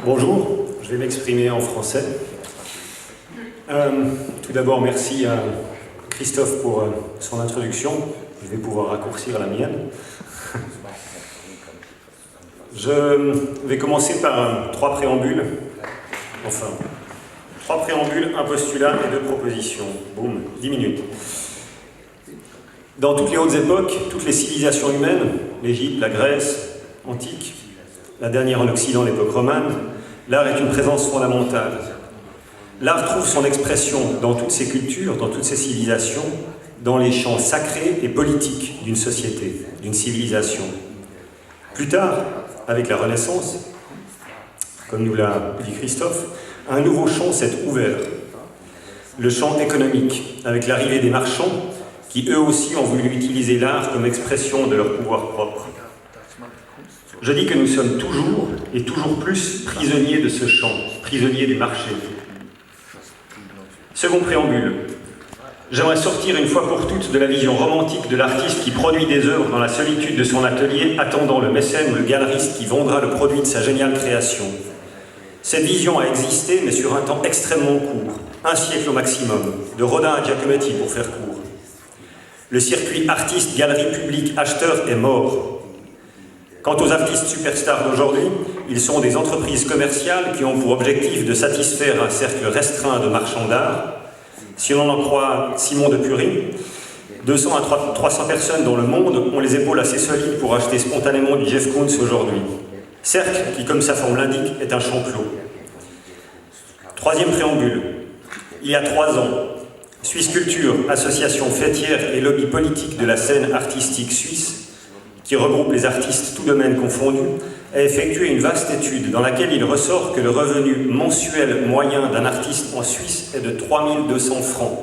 Bonjour, je vais m'exprimer en français. Tout d'abord, merci à Christophe pour son introduction. Je vais pouvoir raccourcir la mienne. Je vais commencer par trois préambules, un postulat et deux propositions. Boum, 10 minutes. Dans toutes les hautes époques, toutes les civilisations humaines, l'Égypte, la Grèce antique, la dernière en Occident, l'époque romane, l'art est une présence fondamentale. L'art trouve son expression dans toutes ces cultures, dans toutes ces civilisations, dans les champs sacrés et politiques d'une société, d'une civilisation. Plus tard, avec la Renaissance, comme nous l'a dit Christophe, un nouveau champ s'est ouvert, le champ économique, avec l'arrivée des marchands qui eux aussi ont voulu utiliser l'art comme expression de leur pouvoir propre. Je dis que nous sommes toujours et toujours plus prisonniers de ce champ, prisonniers du marché. Second préambule, j'aimerais sortir une fois pour toutes de la vision romantique de l'artiste qui produit des œuvres dans la solitude de son atelier, attendant le mécène ou le galeriste qui vendra le produit de sa géniale création. Cette vision a existé, mais sur un temps extrêmement court, un siècle au maximum, de Rodin à Giacometti pour faire court. Le circuit artiste, galerie, public, acheteur est mort. Quant aux artistes superstars d'aujourd'hui, ils sont des entreprises commerciales qui ont pour objectif de satisfaire un cercle restreint de marchands d'art. Si l'on en croit Simon de Purie, 200 à 300 personnes dans le monde ont les épaules assez solides pour acheter spontanément du Jeff Koons aujourd'hui. Cercle, qui comme sa forme l'indique, est un champ clos. Troisième préambule. Il y a 3 ans, Suisse Culture, association fêtière et lobby politique de la scène artistique suisse, qui regroupe les artistes tous domaines confondus, a effectué une vaste étude dans laquelle il ressort que le revenu mensuel moyen d'un artiste en Suisse est de 3200 francs.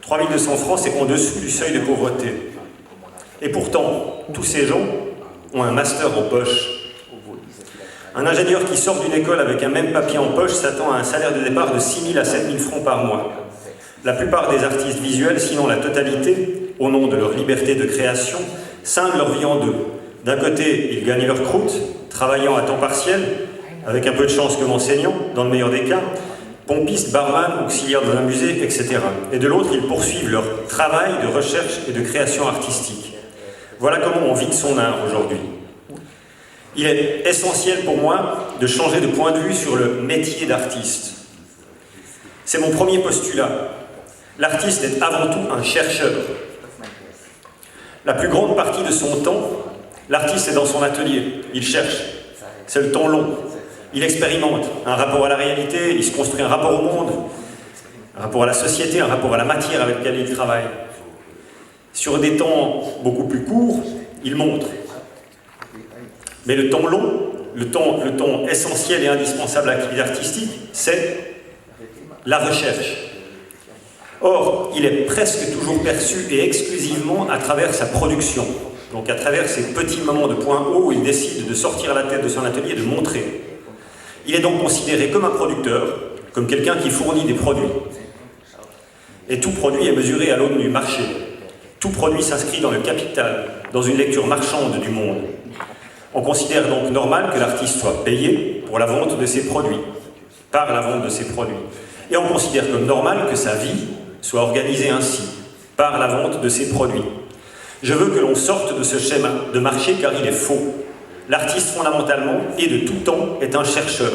3200 francs, c'est en dessous du seuil de pauvreté. Et pourtant, tous ces gens ont un master en poche. Un ingénieur qui sort d'une école avec un même papier en poche s'attend à un salaire de départ de 6 000 à 7 000 francs par mois. La plupart des artistes visuels, sinon la totalité, au nom de leur liberté de création, scindent leur vie en deux. D'un côté, ils gagnent leur croûte, travaillant à temps partiel, avec un peu de chance comme enseignant, dans le meilleur des cas, pompistes, barman, auxiliaires dans un musée, etc. Et de l'autre, ils poursuivent leur travail de recherche et de création artistique. Voilà comment on vit de son art aujourd'hui. Il est essentiel pour moi de changer de point de vue sur le métier d'artiste. C'est mon premier postulat. L'artiste est avant tout un chercheur. La plus grande partie de son temps, l'artiste est dans son atelier, il cherche. C'est le temps long. Il expérimente un rapport à la réalité, il se construit un rapport au monde, un rapport à la société, un rapport à la matière avec laquelle il travaille. Sur des temps beaucoup plus courts, il montre. Mais le temps long, le temps essentiel et indispensable à l'activité artistique, c'est la recherche. Or, il est presque toujours perçu et exclusivement à travers sa production, donc à travers ces petits moments de point haut où il décide de sortir la tête de son atelier et de montrer. Il est donc considéré comme un producteur, comme quelqu'un qui fournit des produits. Et tout produit est mesuré à l'aune du marché. Tout produit s'inscrit dans le capital, dans une lecture marchande du monde. On considère donc normal que l'artiste soit payé pour la vente de ses produits, par la vente de ses produits. Et on considère comme normal que sa vie soit organisée ainsi, par la vente de ses produits. Je veux que l'on sorte de ce schéma de marché car il est faux. L'artiste fondamentalement et de tout temps est un chercheur.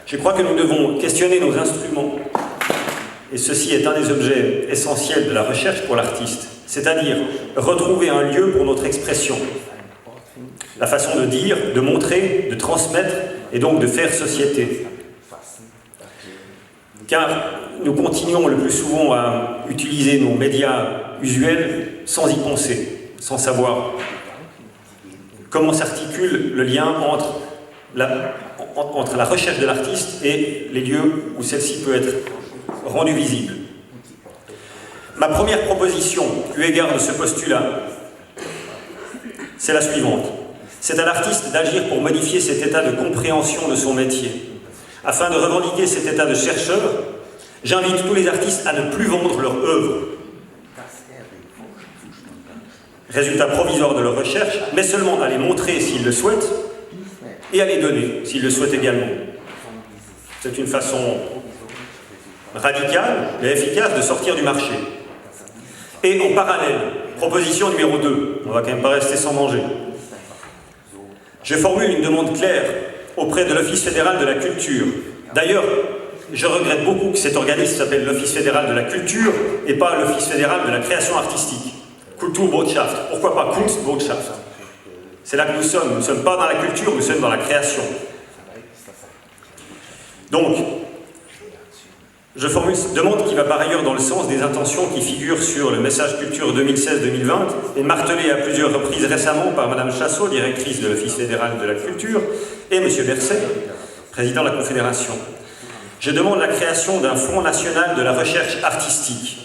Je crois que nous devons questionner nos instruments. Et ceci est un des objets essentiels de la recherche pour l'artiste, c'est-à-dire retrouver un lieu pour notre expression. La façon de dire, de montrer, de transmettre et donc de faire société. Car nous continuons le plus souvent à utiliser nos médias usuels sans y penser, sans savoir comment s'articule le lien entre la recherche de l'artiste et les lieux où celle-ci peut être rendue visible. Ma première proposition, eu égard de ce postulat, c'est la suivante. C'est à l'artiste d'agir pour modifier cet état de compréhension de son métier. Afin de revendiquer cet état de chercheur, j'invite tous les artistes à ne plus vendre leur œuvre. Résultat provisoire de leur recherche, mais seulement à les montrer s'ils le souhaitent, et à les donner, s'ils le souhaitent également. C'est une façon radicale mais efficace de sortir du marché. Et en parallèle, proposition numéro 2, on ne va quand même pas rester sans manger. Je formule une demande claire auprès de l'Office fédéral de la culture. D'ailleurs, je regrette beaucoup que cet organisme s'appelle l'Office fédéral de la culture et pas l'Office fédéral de la création artistique. Kulturbotschaft. Pourquoi pas Kunstbotschaft? C'est là que nous sommes. Nous ne sommes pas dans la culture, nous sommes dans la création. Donc, je formule cette demande qui va par ailleurs dans le sens des intentions qui figurent sur le message culture 2016-2020 et martelée à plusieurs reprises récemment par Mme Chassot, directrice de l'Office fédéral de la culture, et M. Berset, président de la Confédération. Je demande la création d'un fonds national de la recherche artistique.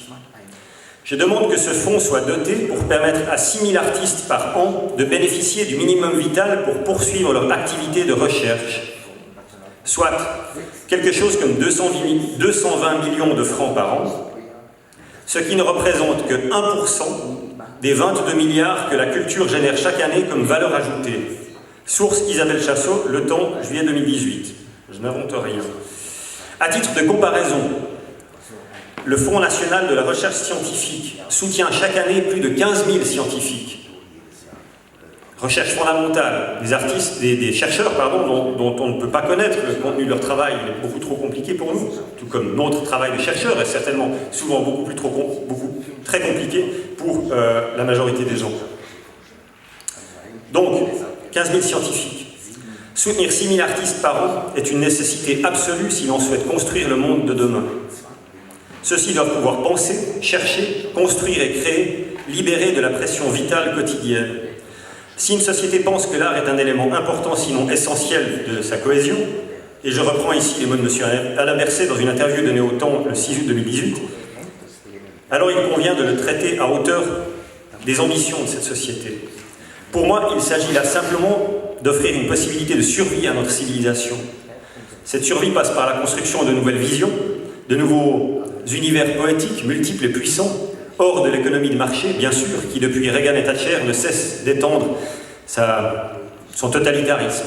Je demande que ce fonds soit doté pour permettre à 6 000 artistes par an de bénéficier du minimum vital pour poursuivre leur activité de recherche, soit quelque chose comme 220 millions de francs par an, ce qui ne représente que 1% des 22 milliards que la culture génère chaque année comme valeur ajoutée. Source Isabelle Chassot, Le Temps, juillet 2018. Je n'invente rien. À titre de comparaison, le Fonds national de la recherche scientifique soutient chaque année plus de 15 000 scientifiques. Recherche fondamentale, des chercheurs dont on ne peut pas connaître le contenu de leur travail, il est beaucoup trop compliqué pour nous, tout comme notre travail de chercheur est certainement souvent très compliqué pour la majorité des gens. Donc, 15 000 scientifiques. Soutenir 6 000 artistes par an est une nécessité absolue si l'on souhaite construire le monde de demain. Ceux-ci doivent pouvoir penser, chercher, construire et créer, libérés de la pression vitale quotidienne. Si une société pense que l'art est un élément important, sinon essentiel de sa cohésion, et je reprends ici les mots de M. Alain Berset dans une interview donnée au Temps le 6 août 2018, alors il convient de le traiter à hauteur des ambitions de cette société. Pour moi, il s'agit là simplement d'offrir une possibilité de survie à notre civilisation. Cette survie passe par la construction de nouvelles visions, de nouveaux univers poétiques, multiples et puissants, hors de l'économie de marché, bien sûr, qui depuis Reagan et Thatcher ne cesse d'étendre son totalitarisme.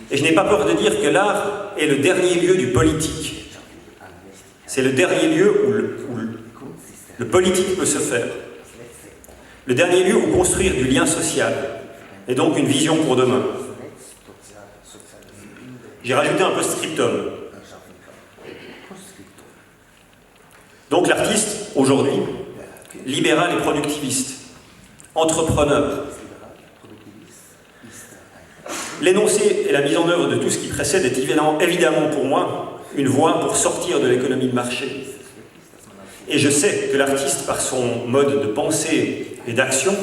Et je n'ai pas peur de dire que l'art est le dernier lieu du politique. C'est le dernier lieu où le politique peut se faire. Le dernier lieu où construire du lien social, et donc une vision pour demain. J'ai rajouté un post-scriptum. Donc l'artiste, aujourd'hui, libéral et productiviste, entrepreneur. L'énoncé et la mise en œuvre de tout ce qui précède est évidemment pour moi une voie pour sortir de l'économie de marché. Et je sais que l'artiste, par son mode de pensée et d'action,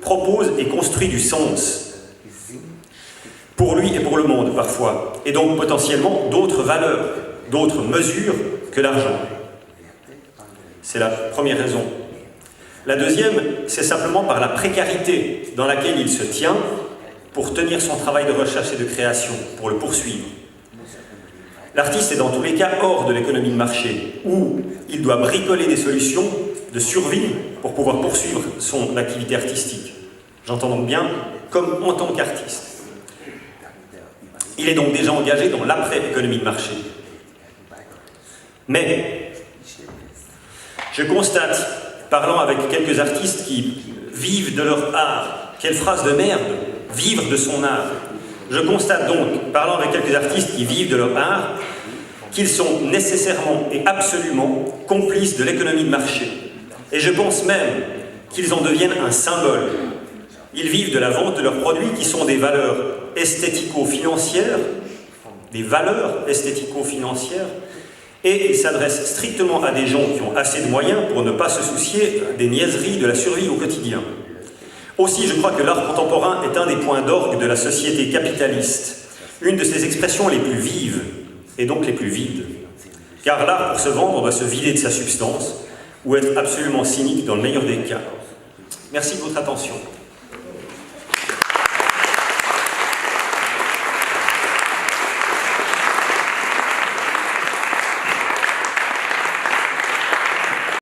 propose et construit du sens, pour lui et pour le monde parfois, et donc potentiellement d'autres valeurs, d'autres mesures que l'argent. C'est la première raison. La deuxième, c'est simplement par la précarité dans laquelle il se tient pour tenir son travail de recherche et de création, pour le poursuivre. L'artiste est dans tous les cas hors de l'économie de marché, où il doit bricoler des solutions de survie pour pouvoir poursuivre son activité artistique. J'entends donc bien comme en tant qu'artiste. Il est donc déjà engagé dans l'après-économie de marché. Mais je constate, parlant avec quelques artistes qui vivent de leur art, quelle phrase de merde, vivre de son art. Je constate donc, parlant avec quelques artistes qui vivent de leur art, qu'ils sont nécessairement et absolument complices de l'économie de marché. Et je pense même qu'ils en deviennent un symbole. Ils vivent de la vente de leurs produits qui sont des valeurs esthético-financières, et ils s'adressent strictement à des gens qui ont assez de moyens pour ne pas se soucier des niaiseries de la survie au quotidien. Aussi, je crois que l'art contemporain est un des points d'orgue de la société capitaliste, une de ses expressions les plus vives, et donc les plus vides. Car l'art, pour se vendre, doit se vider de sa substance, ou être absolument cynique dans le meilleur des cas. Merci de votre attention.